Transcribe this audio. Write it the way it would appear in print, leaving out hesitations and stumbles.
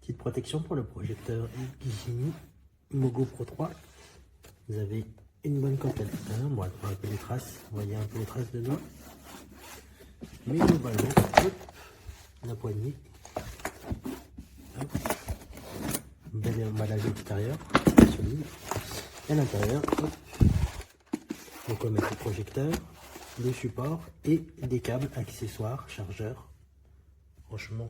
Petite protection pour le projecteur Gigini Mogo Pro 3. Vous avez une bonne coque à l'intérieur. Bon, un peu les traces. Vous voyez un peu les traces de doigts. Mais globalement, hop, la poignée. Hop. Bel emballage extérieur. Solide. Et à l'intérieur, hop. Donc on met le projecteur, le support et des câbles accessoires, chargeurs. Franchement,